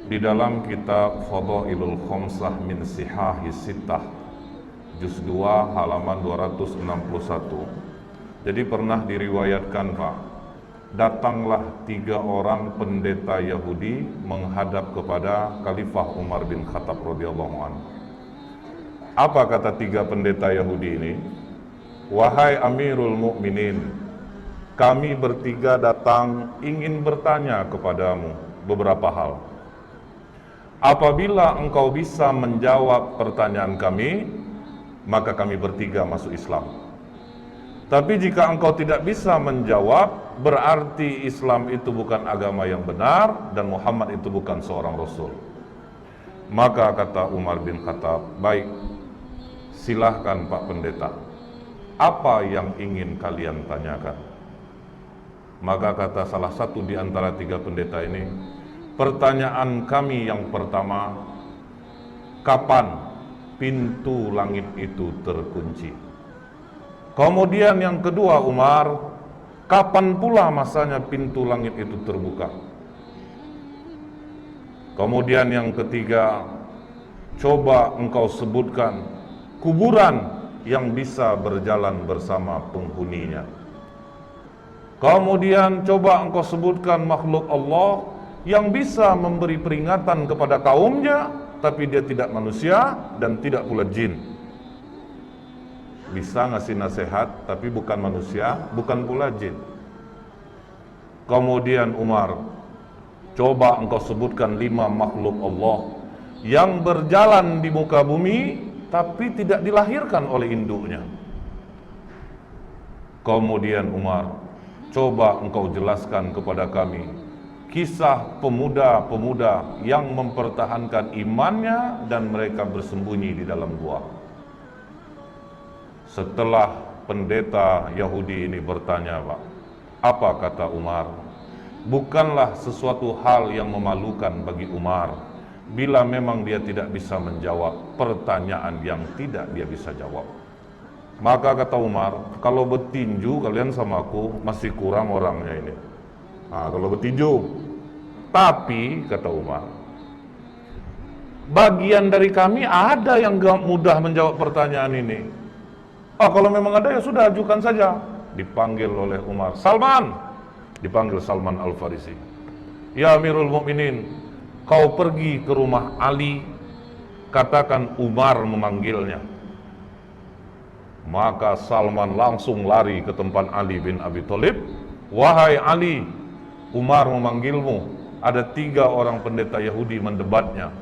di dalam kitab Fadailul Khamsah min Sihahi Sittah juz 2 halaman 261. Jadi pernah diriwayatkan, Pak, datanglah 3 orang pendeta Yahudi menghadap kepada Khalifah Umar bin Khattab radhiyallahu anhu. Apa kata 3 pendeta Yahudi ini? Wahai Amirul Mukminin, kami bertiga datang ingin bertanya kepadamu beberapa hal. Apabila engkau bisa menjawab pertanyaan kami, maka kami bertiga masuk Islam. Tapi jika engkau tidak bisa menjawab, berarti Islam itu bukan agama yang benar dan Muhammad itu bukan seorang Rasul. Maka kata Umar bin Khattab, baik, silahkan Pak Pendeta, apa yang ingin kalian tanyakan? Maka kata salah satu di antara 3 pendeta ini, pertanyaan kami yang pertama, kapan pintu langit itu terkunci? Kemudian yang kedua, Umar, kapan pula masanya pintu langit itu terbuka? Kemudian yang ketiga, coba engkau sebutkan kuburan yang bisa berjalan bersama penghuninya. Kemudian coba engkau sebutkan makhluk Allah yang bisa memberi peringatan kepada kaumnya, tapi dia tidak manusia dan tidak pula jin. Bisa ngasih nasihat, tapi bukan manusia, bukan pula jin. Kemudian Umar, coba engkau sebutkan 5 makhluk Allah yang berjalan di muka bumi, tapi tidak dilahirkan oleh induknya. Kemudian Umar, coba engkau jelaskan kepada kami kisah pemuda-pemuda yang mempertahankan imannya dan mereka bersembunyi di dalam gua. Setelah pendeta Yahudi ini bertanya, Pak, apa kata Umar? Bukanlah sesuatu hal yang memalukan bagi Umar bila memang dia tidak bisa menjawab pertanyaan yang tidak dia bisa jawab. Maka kata Umar, kalau bertinju kalian sama aku masih kurang orangnya ini. Kalau bertinju. Tapi kata Umar, bagian dari kami ada yang gak mudah menjawab pertanyaan ini. Kalau memang ada ya sudah, ajukan saja. Dipanggil oleh Umar, Salman. Dipanggil Salman Al-Farisi. Ya Amirul Mukminin, kau pergi ke rumah Ali, katakan Umar memanggilnya. Maka Salman langsung lari ke tempat Ali bin Abi Thalib. Wahai Ali, Umar memanggilmu. Ada 3 orang pendeta Yahudi mendebatnya.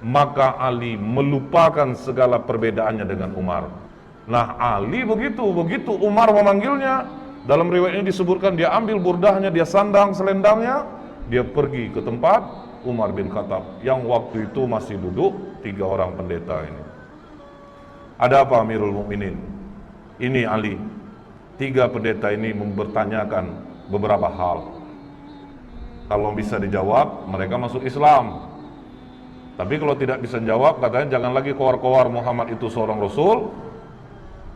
Maka Ali melupakan segala perbedaannya dengan Umar. Nah, Ali begitu Umar memanggilnya, dalam riwayat ini disebutkan dia ambil burdahnya, dia sandang selendangnya, dia pergi ke tempat Umar bin Khattab yang waktu itu masih duduk 3 orang pendeta ini. Ada apa Amirul Mukminin? Ini Ali, 3 pendeta ini mempertanyakan beberapa hal. Kalau bisa dijawab, mereka masuk Islam. Tapi kalau tidak bisa jawab, katanya jangan lagi kowar-kowar Muhammad itu seorang Rasul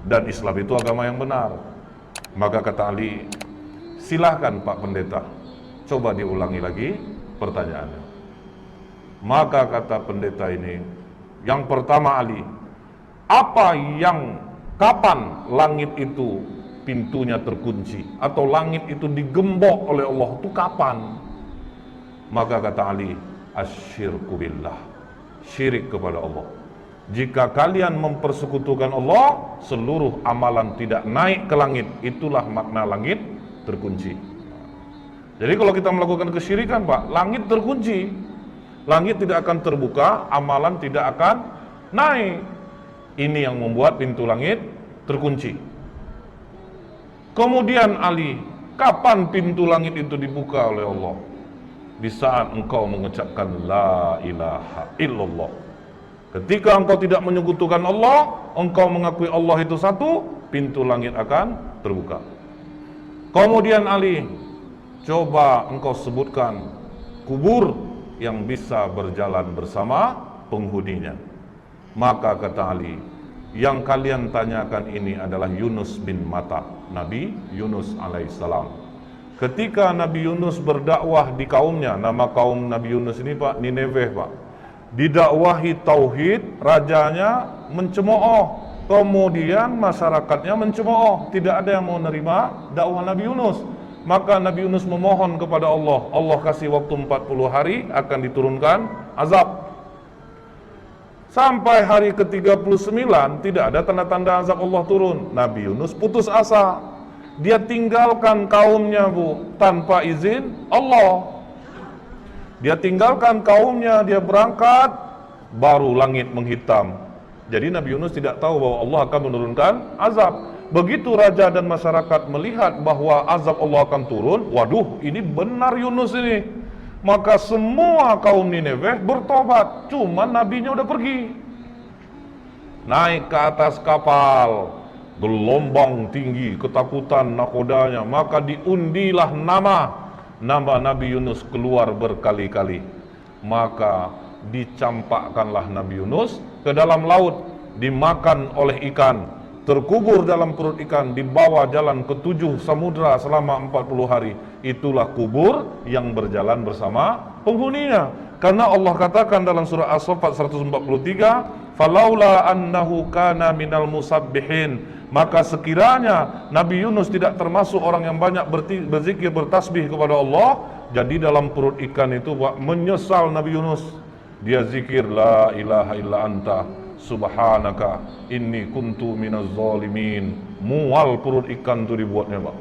dan Islam itu agama yang benar. Maka kata Ali, silahkan Pak Pendeta, coba diulangi lagi pertanyaannya. Maka kata pendeta ini, yang pertama Ali, kapan langit itu pintunya terkunci atau langit itu digembok oleh Allah, itu kapan? Maka kata Ali, asyirku billah, syirik kepada Allah. Jika kalian mempersekutukan Allah, seluruh amalan tidak naik ke langit. Itulah makna langit terkunci. Jadi kalau kita melakukan kesyirikan, Pak, langit terkunci. Langit tidak akan terbuka, amalan tidak akan naik. Ini yang membuat pintu langit terkunci. Kemudian Ali, kapan pintu langit itu dibuka oleh Allah? Di saat engkau mengucapkan la ilaha illallah. Ketika engkau tidak menyekutukan Allah, engkau mengakui Allah itu satu, pintu langit akan terbuka. Kemudian Ali, coba engkau sebutkan kubur yang bisa berjalan bersama penghuninya. Maka kata Ali, yang kalian tanyakan ini adalah Yunus bin Matta, Nabi Yunus alaihissalam. Ketika Nabi Yunus berdakwah di kaumnya, nama kaum Nabi Yunus ini Pak, Nineveh Pak, didakwahi tauhid, rajanya mencemooh, kemudian masyarakatnya mencemooh, tidak ada yang mau nerima dakwah Nabi Yunus. Maka Nabi Yunus memohon kepada Allah, Allah kasih waktu 40 hari akan diturunkan azab. Sampai hari ke-39 tidak ada tanda-tanda azab Allah turun. Nabi Yunus putus asa. Dia tinggalkan kaumnya tanpa izin Allah. Dia tinggalkan kaumnya, dia berangkat, baru langit menghitam. Jadi Nabi Yunus tidak tahu bahwa Allah akan menurunkan azab. Begitu raja dan masyarakat melihat bahwa azab Allah akan turun, waduh, ini benar Yunus ini. Maka semua kaum Nineveh bertobat, cuman nabinya udah pergi. Naik ke atas kapal, gelombang tinggi, ketakutan nakodanya, maka diundilah nama Nabi Yunus keluar berkali-kali. Maka dicampakkanlah Nabi Yunus ke dalam laut, dimakan oleh ikan, terkubur dalam perut ikan, dibawa jalan ke 7 samudra selama 40 hari. Itulah kubur yang berjalan bersama penghuninya. Karena Allah katakan dalam surah As-Saffat 143, "Falaula annahu kana minal musabbihin." Maka sekiranya Nabi Yunus tidak termasuk orang yang banyak berzikir, bertasbih kepada Allah, jadi dalam perut ikan itu menyesal Nabi Yunus. Dia zikir, la ilaha illa anta subhanaka inni kuntu minaz zalimin. Mual perut ikan itu dibuatnya Pak.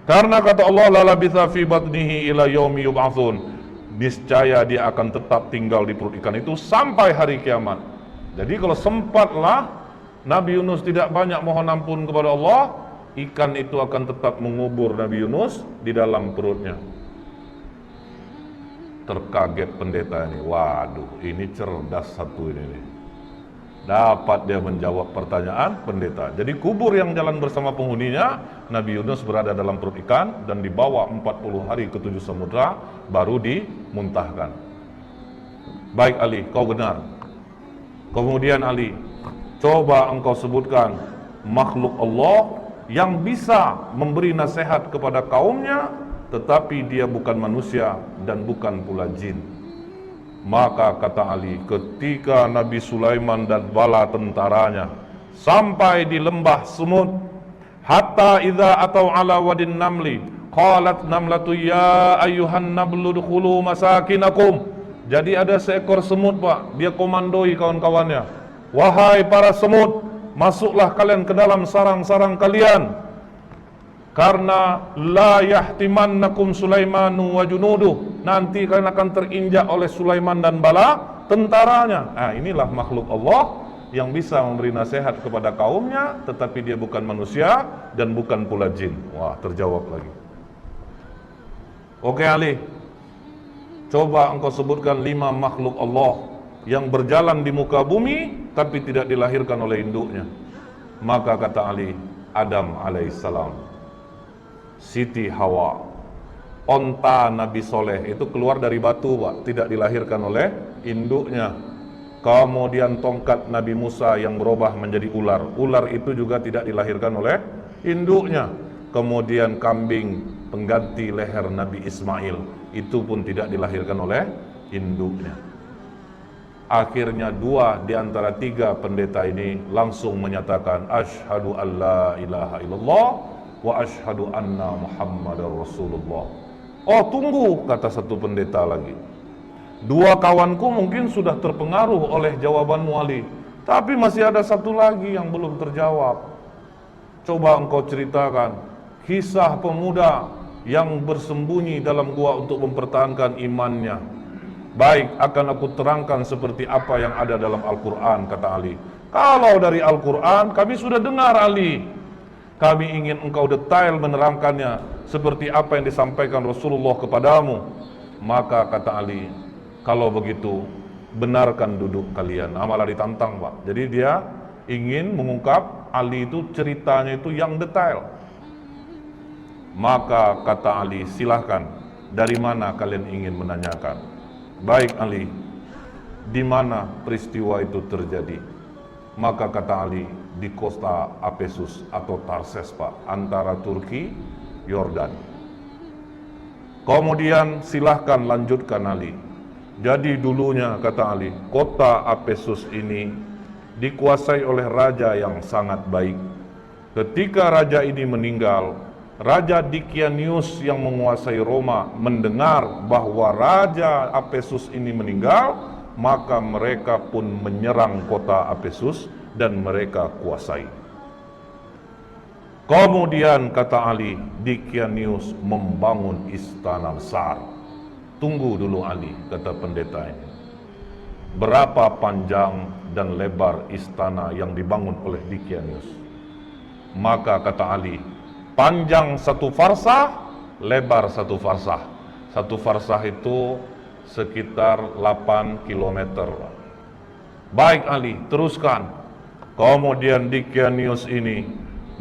Karena kata Allah, la labitha fi batnihi ila yaumi yub'atsun. Niscaya dia akan tetap tinggal di perut ikan itu sampai hari kiamat. Jadi kalau sempatlah Nabi Yunus tidak banyak mohon ampun kepada Allah, ikan itu akan tetap mengubur Nabi Yunus di dalam perutnya. Terkaget pendeta ini, waduh ini cerdas satu ini nih. Dapat dia menjawab pertanyaan pendeta. Jadi kubur yang jalan bersama penghuninya, Nabi Yunus berada dalam perut ikan dan dibawa 40 hari ke 7 samudra, baru dimuntahkan. Baik Ali, kau benar. Kemudian Ali, coba engkau sebutkan makhluk Allah yang bisa memberi nasihat kepada kaumnya, tetapi dia bukan manusia dan bukan pula jin. Maka kata Ali, ketika Nabi Sulaiman dan bala tentaranya sampai di lembah semut, hatta idza atau ala wadin namli, qalat namlatu ya ayyuhan nablu dukhulu masakinakum. Jadi ada seekor semut Pak, dia komandoi kawan-kawannya. Wahai para semut, masuklah kalian ke dalam sarang-sarang kalian. Karena la yahtimannakum Sulaimanu wa junuduh, nanti kalian akan terinjak oleh Sulaiman dan bala tentaranya. Nah, inilah makhluk Allah yang bisa memberi nasihat kepada kaumnya, tetapi dia bukan manusia dan bukan pula jin. Wah, terjawab lagi. Oke Ali, coba engkau sebutkan 5 makhluk Allah yang berjalan di muka bumi tapi tidak dilahirkan oleh induknya. Maka kata Ali, Adam alaihissalam, Siti Hawa, onta Nabi Soleh itu keluar dari batu Pak, tidak dilahirkan oleh induknya. Kemudian tongkat Nabi Musa yang berubah menjadi ular, ular itu juga tidak dilahirkan oleh induknya. Kemudian kambing pengganti leher Nabi Ismail, itu pun tidak dilahirkan oleh induknya. Akhirnya 2 di antara 3 pendeta ini langsung menyatakan asyhadu alla ilaha illallah wa asyhadu anna Muhammadar Rasulullah. Oh tunggu, kata satu pendeta lagi. 2 kawanku mungkin sudah terpengaruh oleh jawabanmu Ali, tapi masih ada satu lagi yang belum terjawab. Coba engkau ceritakan kisah pemuda yang bersembunyi dalam gua untuk mempertahankan imannya. Baik, akan aku terangkan seperti apa yang ada dalam Al-Quran, kata Ali. Kalau dari Al-Quran kami sudah dengar Ali, kami ingin engkau detail menerangkannya seperti apa yang disampaikan Rasulullah kepadamu. Maka kata Ali, kalau begitu benarkan duduk kalian. Malah ditantang Pak. Jadi dia ingin mengungkap Ali itu ceritanya itu yang detail. Maka kata Ali, silahkan, dari mana kalian ingin menanyakan? Baik Ali, di mana peristiwa itu terjadi? Maka kata Ali, di kota Apesus atau Tarses Pak, antara Turki, Yordan. Kemudian silahkan lanjutkan Ali. Jadi dulunya, kata Ali, kota Efesus ini dikuasai oleh raja yang sangat baik. Ketika raja ini meninggal, Raja Dikianius yang menguasai Roma mendengar bahwa Raja Efesus ini meninggal, maka mereka pun menyerang kota Efesus dan mereka kuasai. Kemudian kata Ali, Dikianius membangun istana besar. Tunggu dulu Ali, kata pendeta ini. Berapa panjang dan lebar istana yang dibangun oleh Dikianius? Maka kata Ali, panjang 1 farsah, lebar 1 farsah. 1 farsah itu sekitar 8 kilometer. Baik Ali, teruskan. Kemudian Dikianius ini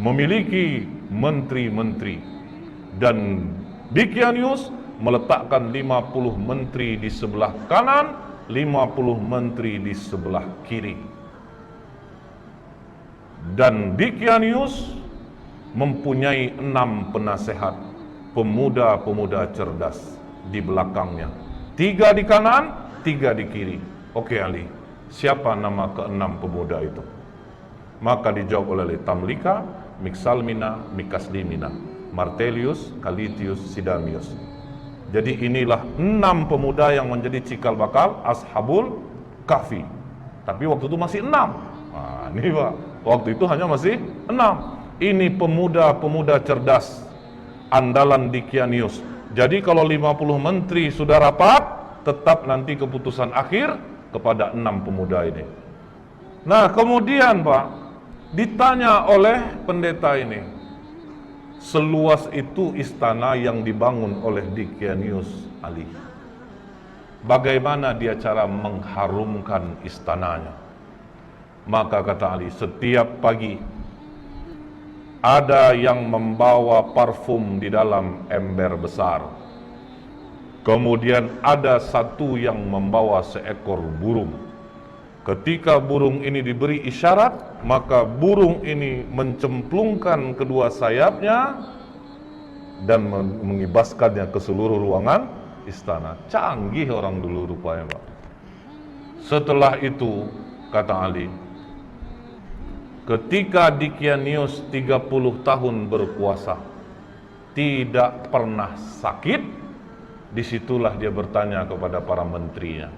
memiliki menteri-menteri, dan Dikianius meletakkan 50 menteri di sebelah kanan, 50 menteri di sebelah kiri. Dan Dikianius mempunyai 6 penasehat, pemuda-pemuda cerdas di belakangnya. 3 di kanan, 3 di kiri. Oke Ali, siapa nama ke-6 pemuda itu? Maka dijawab oleh Tamlika, Miksalmina, Mikasdimina, Martelius, Kalitius, Sidamius. Jadi inilah 6 pemuda yang menjadi cikal bakal Ashabul Kahfi. Tapi waktu itu masih 6. Nah, ini Pak, waktu itu hanya masih 6. Ini pemuda-pemuda cerdas, andalan Dikianius. Jadi kalau 50 menteri sudah rapat, tetap nanti keputusan akhir kepada 6 pemuda ini. Nah kemudian Pak, ditanya oleh pendeta ini, seluas itu istana yang dibangun oleh Dikianius Ali. Bagaimana dia cara mengharumkan istananya? Maka kata Ali, setiap pagi ada yang membawa parfum di dalam ember besar. Kemudian ada satu yang membawa seekor burung. Ketika burung ini diberi isyarat, maka burung ini mencemplungkan kedua sayapnya dan mengibaskannya ke seluruh ruangan istana. Canggih orang dulu rupanya Pak. Setelah itu, kata Ali, ketika Dikianius 30 tahun berkuasa, tidak pernah sakit, disitulah dia bertanya kepada para menterinya,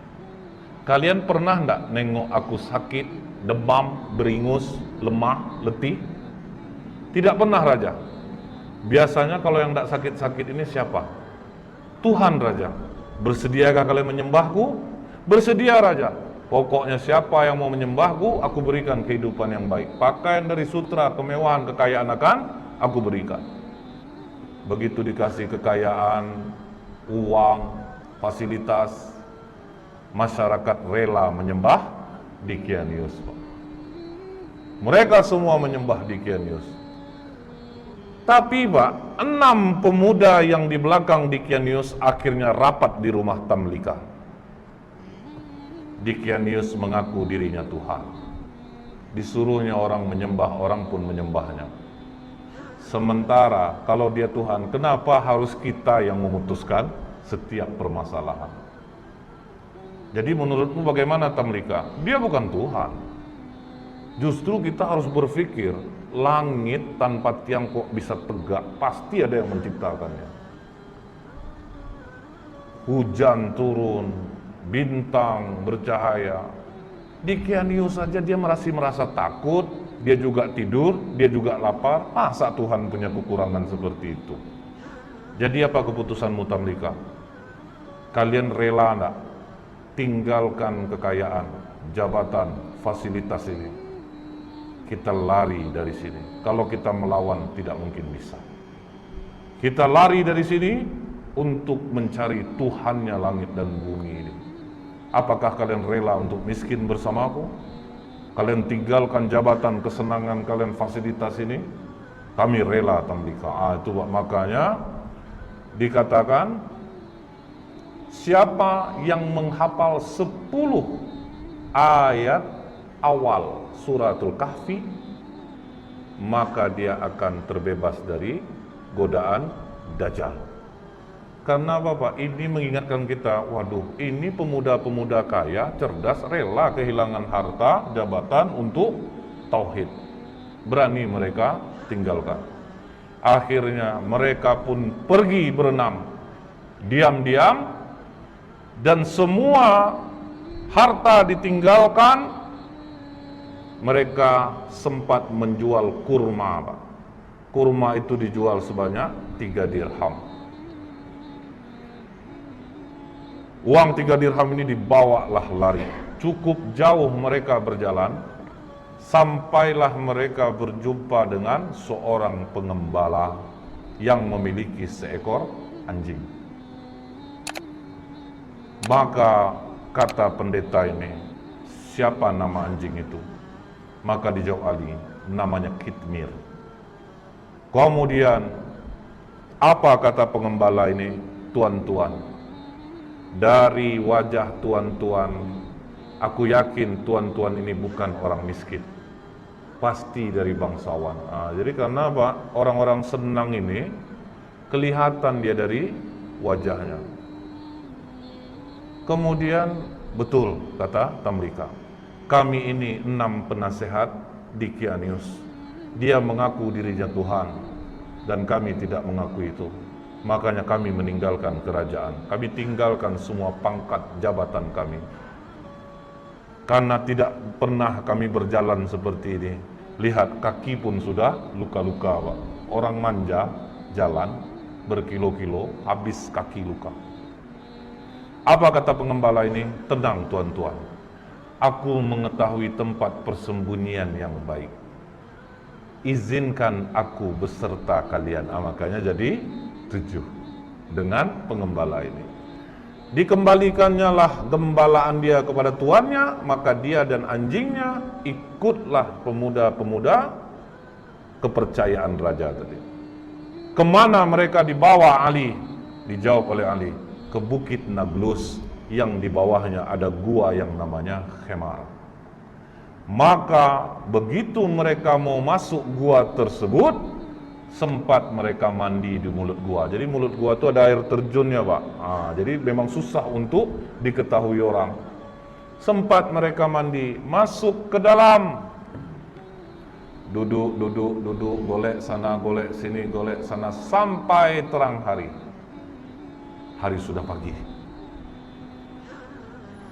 kalian pernah enggak nengok aku sakit, demam, beringus, lemah, letih? Tidak pernah Raja. Biasanya kalau yang enggak sakit-sakit ini siapa? Tuhan Raja. Bersediakah kalian menyembahku? Bersedia Raja. Pokoknya siapa yang mau menyembahku, aku berikan kehidupan yang baik. Pakaian dari sutra, kemewahan, kekayaan akan aku berikan. Begitu dikasih kekayaan, uang, fasilitas, masyarakat rela menyembah Dikianius. Mereka semua menyembah Dikianius. Tapi Pak, 6 pemuda yang di belakang Dikianius akhirnya rapat di rumah Tamlika. Dikianius mengaku dirinya Tuhan. Disuruhnya orang menyembah, orang pun menyembahnya. Sementara kalau dia Tuhan, kenapa harus kita yang memutuskan setiap permasalahan? Jadi menurutmu bagaimana Tamlika? Dia bukan Tuhan. Justru kita harus berpikir, langit tanpa tiang kok bisa tegak? Pasti ada yang menciptakannya. Hujan turun, bintang bercahaya. Dikianius saja dia masih merasa takut, dia juga tidur, dia juga lapar. Masa Tuhan punya kekurangan seperti itu? Jadi apa keputusanmu Tamlika? Kalian rela enggak tinggalkan kekayaan, jabatan, fasilitas ini? Kita lari dari sini. Kalau kita melawan tidak mungkin bisa. Kita lari dari sini untuk mencari Tuhannya langit dan bumi ini. Apakah kalian rela untuk miskin bersamaku? Kalian tinggalkan jabatan, kesenangan kalian, fasilitas ini? Kami rela Tamlika. Itu makanya dikatakan, siapa yang menghafal 10 ayat awal suratul Kahfi, maka dia akan terbebas dari godaan Dajjal. Karena apa Pak? Ini mengingatkan kita, waduh, ini pemuda-pemuda kaya, cerdas, rela kehilangan harta, jabatan untuk tauhid. Berani mereka tinggalkan. Akhirnya mereka pun pergi berenam, diam-diam, dan semua harta ditinggalkan. Mereka sempat menjual kurma, Pak. Kurma itu dijual sebanyak 3 dirham. Uang 3 dirham ini dibawalah lari. Cukup jauh mereka berjalan, sampailah mereka berjumpa dengan seorang pengembala yang memiliki seekor anjing. Maka kata pendeta ini, siapa nama anjing itu? Maka dijawab Ali, namanya Kitmir. Kemudian, apa kata pengembala ini? Tuan-tuan, dari wajah tuan-tuan, aku yakin tuan-tuan ini bukan orang miskin. Pasti dari bangsawan. Jadi karena apa? Orang-orang senang ini, kelihatan dia dari wajahnya. Kemudian, betul kata Tamlika, kami ini 6 penasehat Dikianius. Dia mengaku dirinya Tuhan, dan kami tidak mengaku itu. Makanya kami meninggalkan kerajaan. Kami tinggalkan semua pangkat jabatan kami. Karena tidak pernah kami berjalan seperti ini. Lihat, kaki pun sudah luka-luka, Pak. Orang manja jalan berkilo-kilo, habis kaki luka. Apa kata pengembala ini? Tenang tuan-tuan, aku mengetahui tempat persembunyian yang baik. Izinkan aku beserta kalian. Makanya jadi 7 dengan pengembala ini. Dikembalikannya lah gembalaan dia kepada tuannya, maka dia dan anjingnya ikutlah pemuda-pemuda kepercayaan raja tadi. Kemana mereka dibawa Ali? Dijawab oleh Ali, ke Bukit Nablus yang di bawahnya ada gua yang namanya Khemar. Maka begitu mereka mau masuk gua tersebut, sempat mereka mandi di mulut gua. Jadi mulut gua itu ada air terjunnya, Pak. Jadi memang susah untuk diketahui orang. Sempat mereka mandi, masuk ke dalam. Duduk, golek sana, golek sini, golek sana, sampai terang hari. Hari sudah pagi.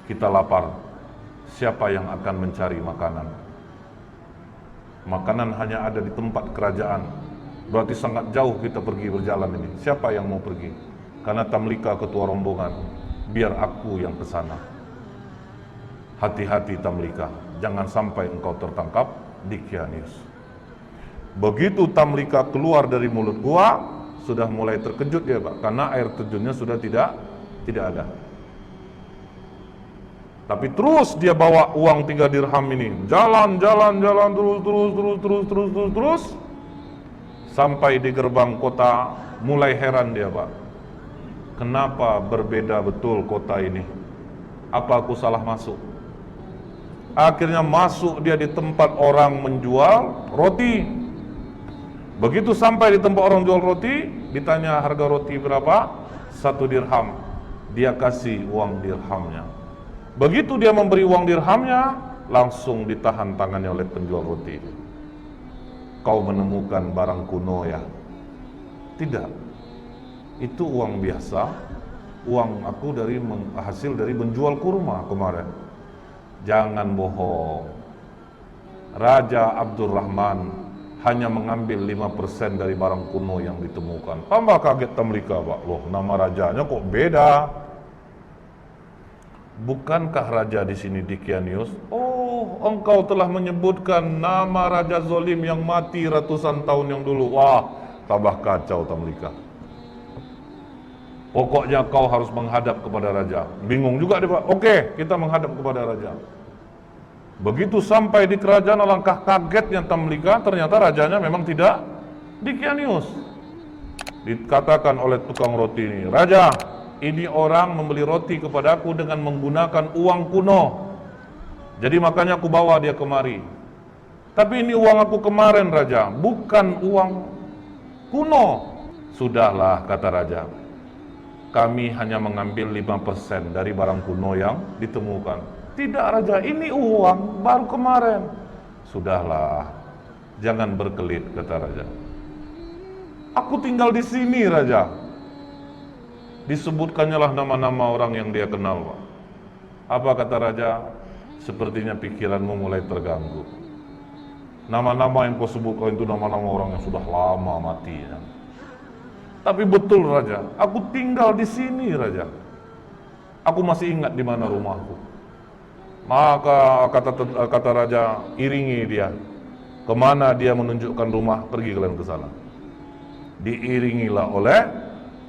Kita lapar. Siapa yang akan mencari makanan? Makanan hanya ada di tempat kerajaan. Berarti sangat jauh kita pergi berjalan ini. Siapa yang mau pergi? Karena Tamlika ketua rombongan. Biar aku yang ke sana. Hati-hati Tamlika, jangan sampai engkau tertangkap Dikianius. Begitu Tamlika keluar dari mulut gua, sudah mulai terkejut ya, Pak, karena air terjunnya sudah tidak ada. Tapi terus dia bawa uang 3 dirham ini, jalan terus sampai di gerbang kota. Mulai heran dia, Pak, kenapa berbeda betul kota ini? Apa aku salah masuk? Akhirnya masuk dia di tempat orang menjual roti. Begitu sampai di tempat orang jual roti, ditanya harga roti berapa? 1 dirham. Dia kasih uang dirhamnya. Begitu dia memberi uang dirhamnya, langsung ditahan tangannya oleh penjual roti. Kau menemukan barang kuno ya? Tidak, itu uang biasa. Uang aku hasil dari menjual kurma kemarin. Jangan bohong. Raja Abdurrahman hanya mengambil 5% dari barang kuno yang ditemukan. Tambah kaget Tamlika, Pak. Loh, nama rajanya kok beda? Bukankah raja di sini Dikianius? Oh, engkau telah menyebutkan nama raja zolim yang mati ratusan tahun yang dulu. Wah, tambah kacau Tamlika. Pokoknya kau harus menghadap kepada raja. Bingung juga dia, Pak. Oke, kita menghadap kepada raja. Begitu sampai di kerajaan, alangkah kagetnya Tamlika, ternyata rajanya memang tidak Dikianius. Dikatakan oleh tukang roti ini, Raja, ini orang membeli roti kepadaku dengan menggunakan uang kuno. Jadi makanya aku bawa dia kemari. Tapi ini uang aku kemarin, Raja, bukan uang kuno. Sudahlah, kata raja. kami hanya mengambil 5% dari barang kuno yang ditemukan. Tidak raja, ini uang baru kemarin. Sudahlah, jangan berkelit, kata raja. Aku tinggal di sini, raja. Disebutkannya lah nama-nama orang yang dia kenal, Pak. Apa kata raja? Sepertinya pikiranmu mulai terganggu. Nama-nama yang kau sebutkan itu nama-nama orang yang sudah lama mati, ya. Tapi betul raja, aku tinggal di sini, raja. Aku masih ingat di mana rumahku. Maka kata raja, iringi dia. Kemana dia menunjukkan rumah, pergi kalian ke sana. Diiringilah oleh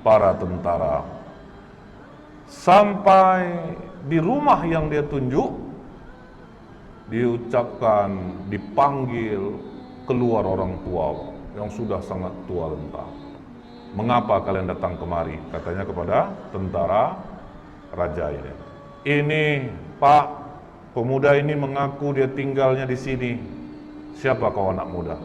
para tentara. Sampai di rumah yang dia tunjuk, diucapkan, dipanggil keluar orang tua yang sudah sangat tua renta. Mengapa kalian datang kemari? Katanya kepada tentara raja ini. Ini Pak, pemuda ini mengaku dia tinggalnya di sini. Siapa kau anak muda?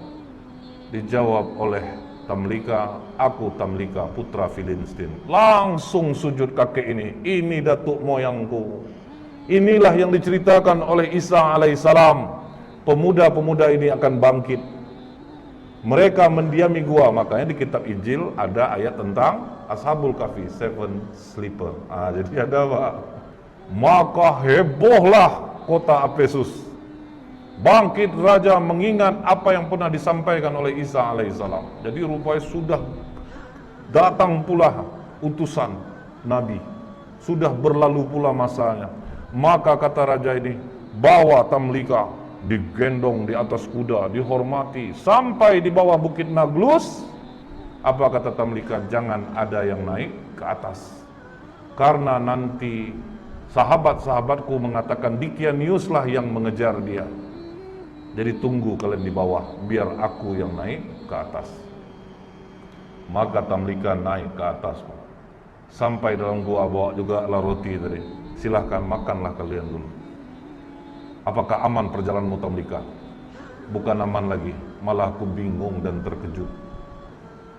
Dijawab oleh Tamlika, aku Tamlika putra Filistin. Langsung sujud kakek ini datuk moyangku. Inilah yang diceritakan oleh Isa alaihissalam. Pemuda-pemuda ini akan bangkit. Mereka mendiami gua, makanya di kitab Injil ada ayat tentang Ashabul Kahfi, seven sleeper. Jadi ada apa? Maka hebohlah kota Efesus. Bangkit raja mengingat apa yang pernah disampaikan oleh Isa alaihissalam. Jadi rupanya sudah datang pula utusan Nabi. Sudah berlalu pula masanya. Maka kata raja ini, bawa Tamlika, digendong di atas kuda, dihormati sampai di bawah bukit Naglus. Apa kata Tamlika? Jangan ada yang naik ke atas, karena nanti sahabat-sahabatku mengatakan Dikianiuslah yang mengejar dia. Jadi tunggu kalian di bawah, biar aku yang naik ke atas. Maka Tamlika naik ke atas. Sampai dalam gua bawa juga roti tadi. Silahkan makanlah kalian dulu. Apakah aman perjalananmu Tamlika? Bukan aman lagi, malah aku bingung dan terkejut.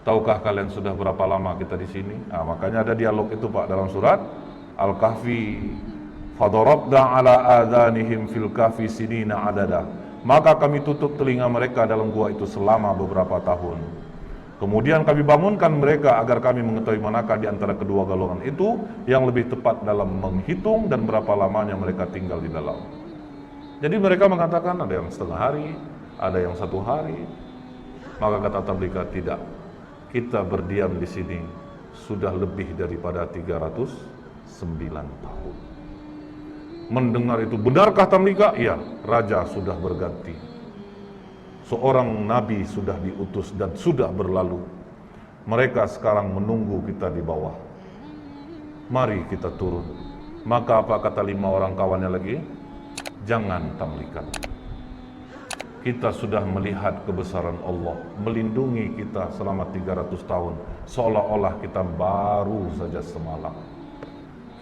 Tahukah kalian sudah berapa lama kita di sini? Makanya ada dialog itu Pak dalam surat Al-Kahfi. Fadarabna ala adhanihim fil kahfi sinina adada. Maka kami tutup telinga mereka dalam gua itu selama beberapa tahun. Kemudian kami bangunkan mereka agar kami mengetahui manakah di antara kedua golongan itu yang lebih tepat dalam menghitung dan berapa lamanya mereka tinggal di dalam. Jadi mereka mengatakan ada yang setengah hari, ada yang 1 hari. Maka kata Tamlika, tidak. Kita berdiam di sini sudah lebih daripada 309 tahun. Mendengar itu, benarkah Tamlika? Iya, raja sudah berganti. Seorang nabi sudah diutus dan sudah berlalu. Mereka sekarang menunggu kita di bawah. Mari kita turun. Maka apa kata 5 orang kawannya lagi? Jangan Tamlika. Kita sudah melihat kebesaran Allah melindungi kita selama 300 tahun. Seolah-olah kita baru saja semalam.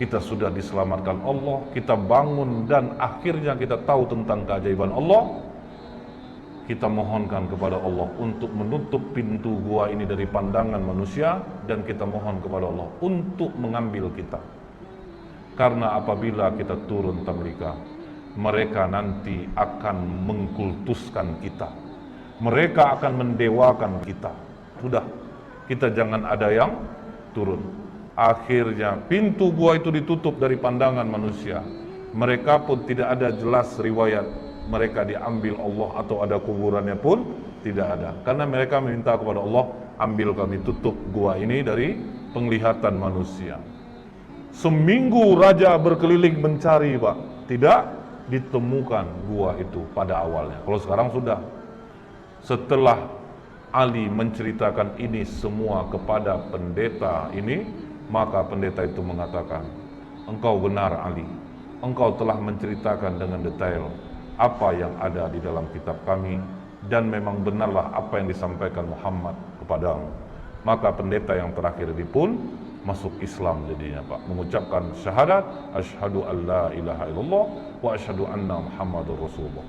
Kita sudah diselamatkan Allah, kita bangun dan akhirnya kita tahu tentang keajaiban Allah. Kita mohonkan kepada Allah untuk menutup pintu gua ini dari pandangan manusia, dan kita mohon kepada Allah untuk mengambil kita. Karena apabila kita turun Tamlika, mereka nanti akan mengkultuskan kita. Mereka akan mendewakan kita. Sudah, kita jangan ada yang turun. Akhirnya pintu gua itu ditutup dari pandangan manusia. Mereka pun tidak ada jelas riwayat mereka diambil Allah atau ada kuburannya pun tidak ada. Karena mereka meminta kepada Allah, ambil kami, tutup gua ini dari penglihatan manusia. Seminggu raja berkeliling mencari Pak, tidak ditemukan gua itu pada awalnya. Kalau sekarang sudah. Setelah Ali menceritakan ini semua kepada pendeta ini, maka pendeta itu mengatakan, engkau benar Ali, engkau telah menceritakan dengan detail apa yang ada di dalam kitab kami, dan memang benarlah apa yang disampaikan Muhammad kepadamu. Maka pendeta yang terakhir ini pun masuk Islam jadinya Pak, mengucapkan syahadat asyhadu an la ilaha illallah wa asyhadu anna Muhammadur Rasulullah.